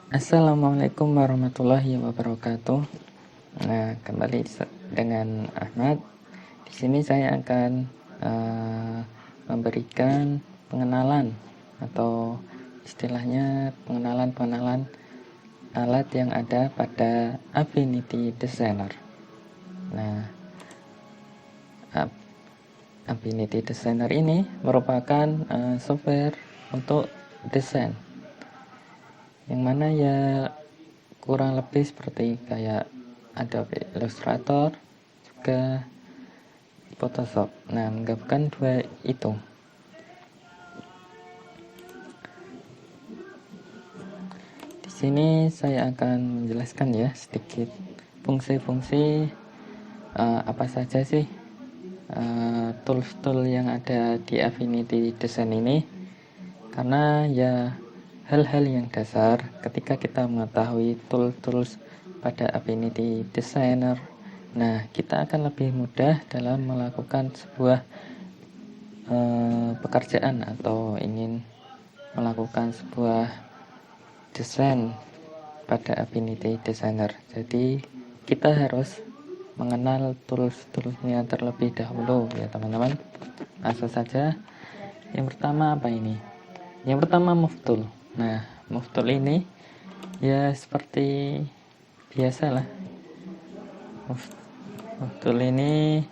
Assalamualaikum warahmatullahi wabarakatuh. Nah, kembali dengan Ahmad. Di sini saya akan memberikan pengenalan atau istilahnya pengenalan alat yang ada pada Affinity Designer. Nah, Affinity Designer ini merupakan software untuk desain, yang mana ya kurang lebih seperti kayak Adobe Illustrator, juga Photoshop. Nah, menggabungkan dua itu. Di sini saya akan menjelaskan ya sedikit fungsi-fungsi apa saja sih tools-tool yang ada di Affinity Design ini, karena ya hal-hal yang dasar ketika kita mengetahui tools pada Affinity Designer, nah kita akan lebih mudah dalam melakukan sebuah pekerjaan atau ingin melakukan sebuah desain pada Affinity Designer. Jadi kita harus mengenal tools-toolsnya terlebih dahulu ya teman-teman. Langsung saja. Yang pertama apa ini? Yang pertama Move Tool. Nah, Move Tool ini ya seperti biasalah. Move Tool ini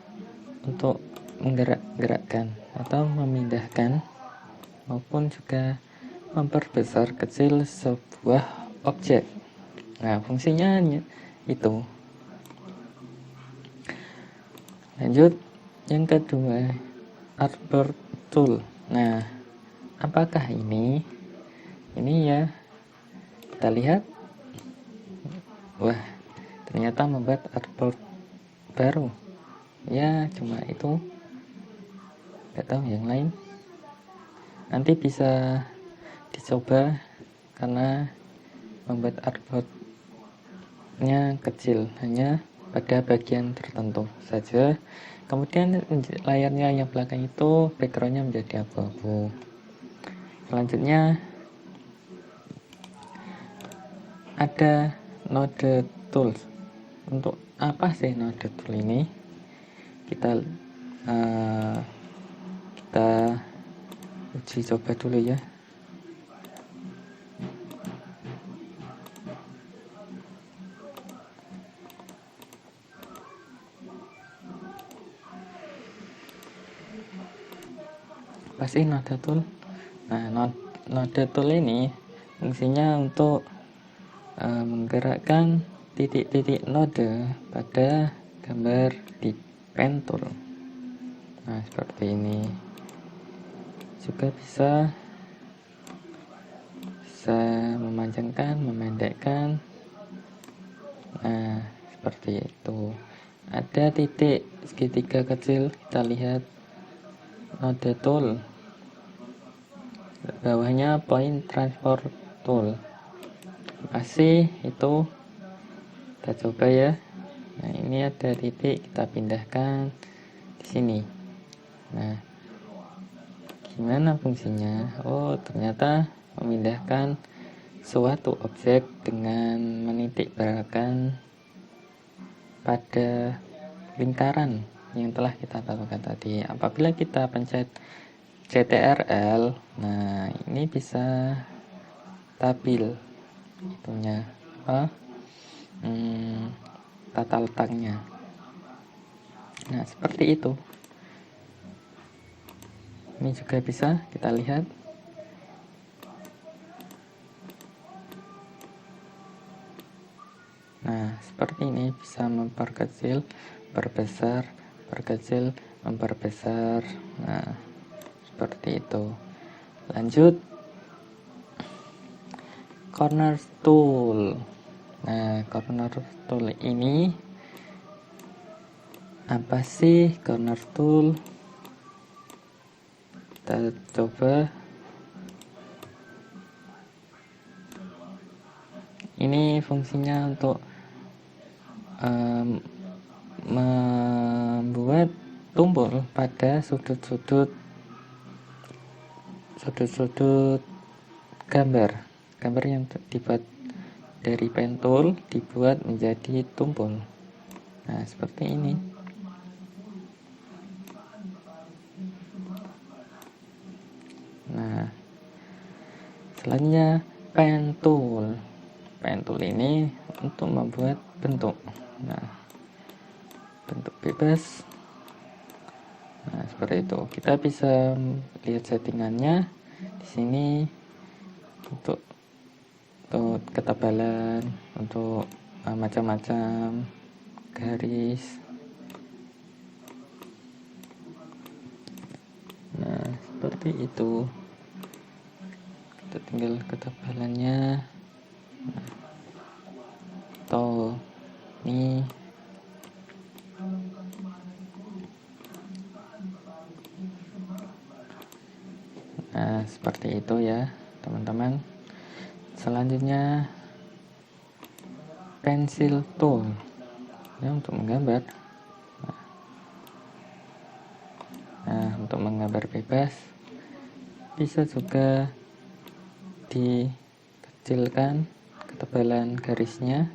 untuk menggerak-gerakkan atau memindahkan maupun juga memperbesar kecil sebuah objek. Nah, fungsinya itu. Lanjut, yang kedua, Artboard Tool. Nah, apakah ini? Ini ya, kita lihat. Wah, ternyata membuat artboard baru. Ya, cuma itu. Gak tahu yang lain. Nanti bisa dicoba karena membuat artboardnya kecil, hanya pada bagian tertentu saja. Kemudian layarnya yang belakang itu backgroundnya menjadi abu-abu. Selanjutnya ada Node Tools. Untuk apa sih Node Tool ini? Kita uji coba dulu ya. Pasti Node Tool. Nah, Node Tool ini fungsinya untuk menggerakkan titik-titik node pada gambar di pen tool. Nah, seperti ini. Juga bisa memanjangkan, memendekkan. Nah, seperti itu. Ada titik segitiga kecil, kita lihat Node Tool. Bawahnya Point Transfer Tool. Masih itu kita coba ya. Nah, ini ada titik, kita pindahkan di sini. Nah, gimana fungsinya? Oh, ternyata memindahkan suatu objek dengan menitik beratkan pada lingkaran yang telah kita tentukan tadi. Apabila kita pencet CTRL, nah ini bisa stabil itunya tata letaknya. Nah, seperti itu. Ini juga bisa kita lihat. Nah, seperti ini bisa memperkecil, perbesar, perkecil, memperbesar. Nah, seperti itu. Lanjut, Corner Tool. Nah, Corner Tool ini apa sih Corner Tool? Kita coba. Ini fungsinya untuk membuat tumpul pada sudut-sudut gambar yang dibuat dari pen tool dibuat menjadi tumpul. Nah, seperti ini. Nah, selanjutnya pen tool. Pen tool ini untuk membuat bentuk. Nah, bentuk bebas. Nah, seperti itu. Kita bisa lihat settingannya di sini untuk ketebalan, untuk macam-macam garis. Nah, seperti itu. Kita tinggal ketebalannya. Atau ini nah, seperti itu ya teman-teman. Selanjutnya pensil tool ya, untuk menggambar. Nah, untuk menggambar bebas bisa juga dikecilkan ketebalan garisnya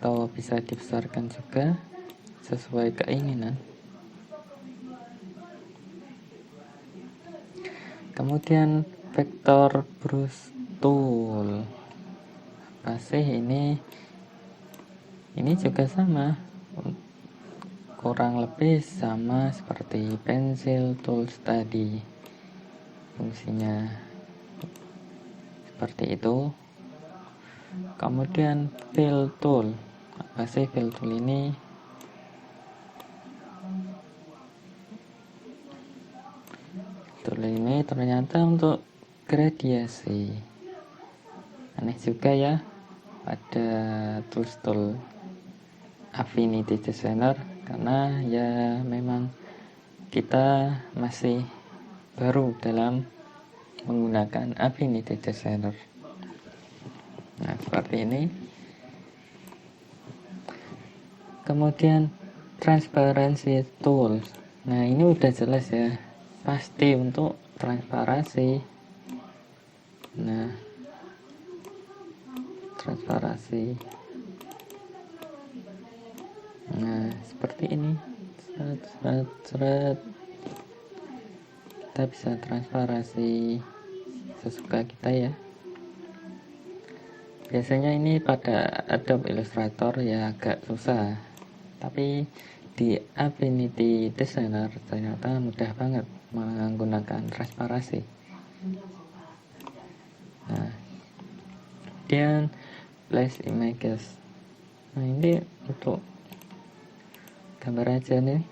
atau bisa dibesarkan juga sesuai keinginan. Kemudian vector brush tool. Apa sih ini? Ini juga sama, kurang lebih sama seperti pensil tools tadi. Fungsinya seperti itu. Kemudian fill tool. Apa sih fill tool ini? Tool ini ternyata untuk gradiasi. Aneh juga ya, pada tool Affinity Designer, karena ya memang kita masih baru dalam menggunakan Affinity Designer. Nah, seperti ini. Kemudian transparency tools. Nah, ini udah jelas ya, pasti untuk transparansi. Nah, transparansi. Nah, seperti ini. Seret. Kita bisa transparansi sesuka kita ya. Biasanya ini pada Adobe Illustrator ya agak susah, tapi di Affinity Designer ternyata mudah banget menggunakan transparansi. Nah, kemudian place images. Nah, ini untuk gambar aja nih.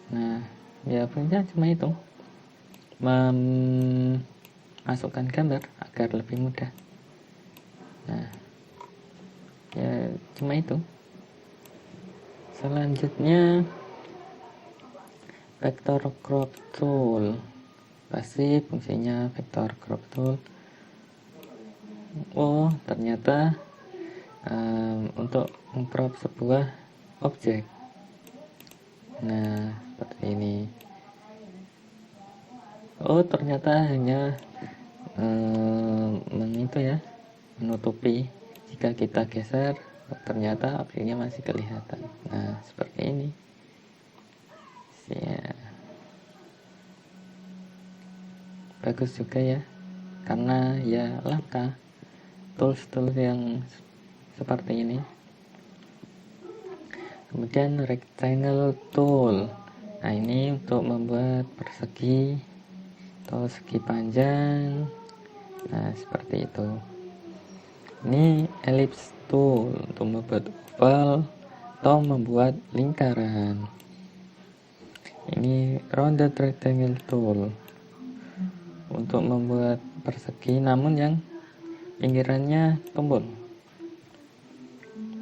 Nah, ya punya cuma itu, masukkan gambar agar lebih mudah. Nah, ya cuma itu. Selanjutnya vector crop tool. Pasti fungsinya vector crop tool. Oh, ternyata untuk mengcrop sebuah objek. Nah, seperti ini. Oh, ternyata hanya itu ya, menutupi. Jika kita geser, ternyata objeknya masih kelihatan. Nah, seperti ini ya. Bagus juga ya, karena ya langka tools yang seperti ini. Kemudian rectangle tool. Nah, ini untuk membuat persegi atau segi panjang. Nah, seperti itu. Ini ellipse tool untuk membuat oval atau membuat lingkaran. Ini rounded rectangle tool untuk membuat persegi namun yang pinggirannya tumpul.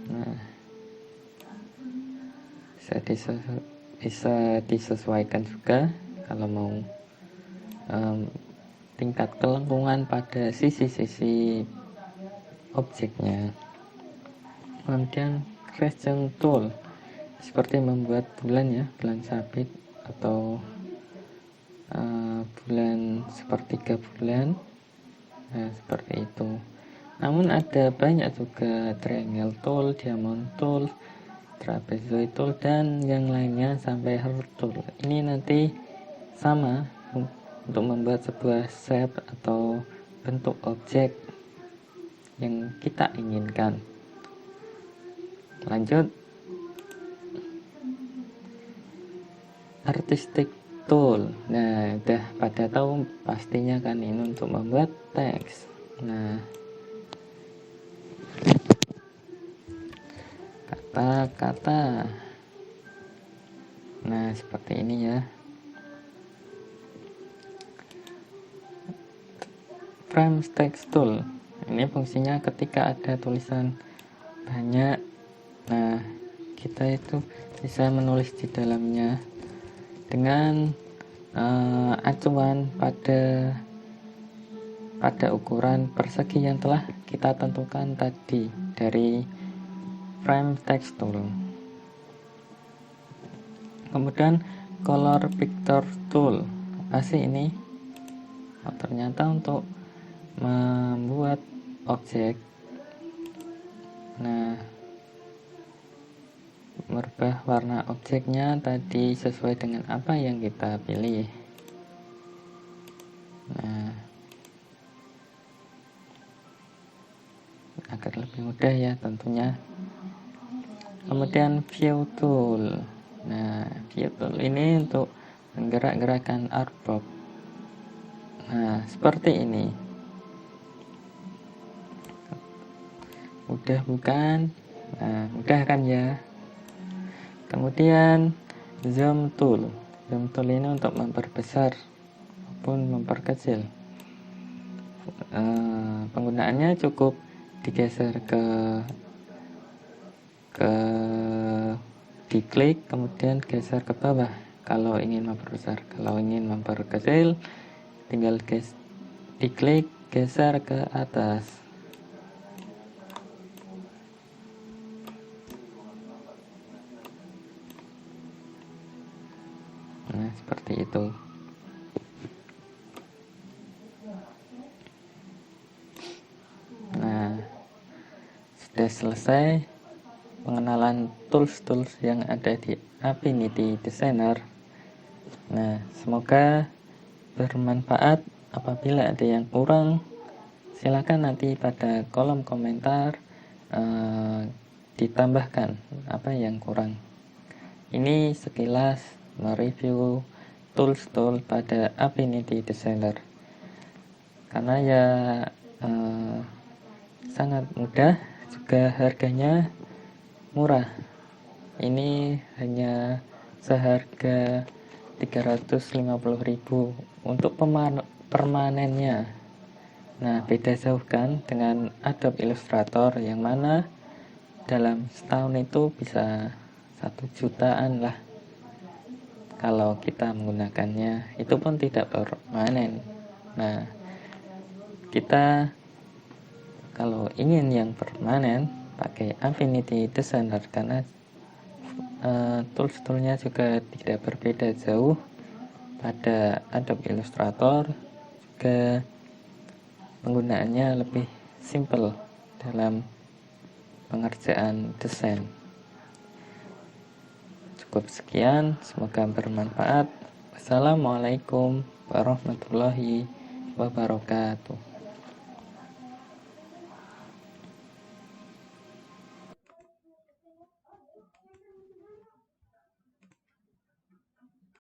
Nah, bisa disesuaikan juga kalau mau tingkat kelengkungan pada sisi-sisi objeknya. Kemudian crescent tool seperti membuat bulan ya, bulan sabit atau bulan sepertiga bulan. Nah, seperti itu. Namun ada banyak juga triangle tool, diamond tool, trapezoid tool, dan yang lainnya sampai heart tool. Ini nanti sama untuk membuat sebuah shape atau bentuk objek yang kita inginkan. Lanjut, artistic tool. Nah, udah pada tahu pastinya kan ini untuk membuat teks. Nah, kata-kata. Nah, seperti ini ya. Frame text tool. Ini fungsinya ketika ada tulisan banyak. Nah, kita itu bisa menulis di dalamnya dengan acuan pada ukuran persegi yang telah kita tentukan tadi dari frame text tool. Kemudian color picture tool. Apa sih ini? Ternyata untuk membuat objek, nah, merubah warna objeknya tadi sesuai dengan apa yang kita pilih. Nah, agar lebih mudah ya tentunya. Kemudian view tool. Nah, view tool ini untuk menggerak-gerakkan artboard. Nah, seperti ini. Mudah bukan? Nah, mudah kan ya? Kemudian zoom tool. Zoom tool ini untuk memperbesar maupun memperkecil. Penggunaannya cukup digeser ke diklik, kemudian geser ke bawah kalau ingin memperbesar. Kalau ingin memperkecil, tinggal diklik, geser ke atas. Nah, seperti itu. Nah, sudah selesai pengenalan tools-tools yang ada di Affinity Designer. Nah, semoga bermanfaat. Apabila ada yang kurang, silakan nanti pada kolom komentar ditambahkan apa yang kurang. Ini sekilas mereview tools-tools pada Affinity Designer, karena ya sangat mudah, juga harganya murah. Ini hanya seharga 350.000 untuk permanennya. Nah, beda jauh kan dengan Adobe Illustrator yang mana dalam setahun itu bisa 1 jutaan lah kalau kita menggunakannya, itu pun tidak permanen. Nah, kita kalau ingin yang permanen pakai Affinity Designer, karena tools-toolnya juga tidak berbeda jauh pada Adobe Illustrator, juga penggunaannya lebih simple dalam pengerjaan desain. Cukup sekian, semoga bermanfaat. Wassalamualaikum warahmatullahi wabarakatuh.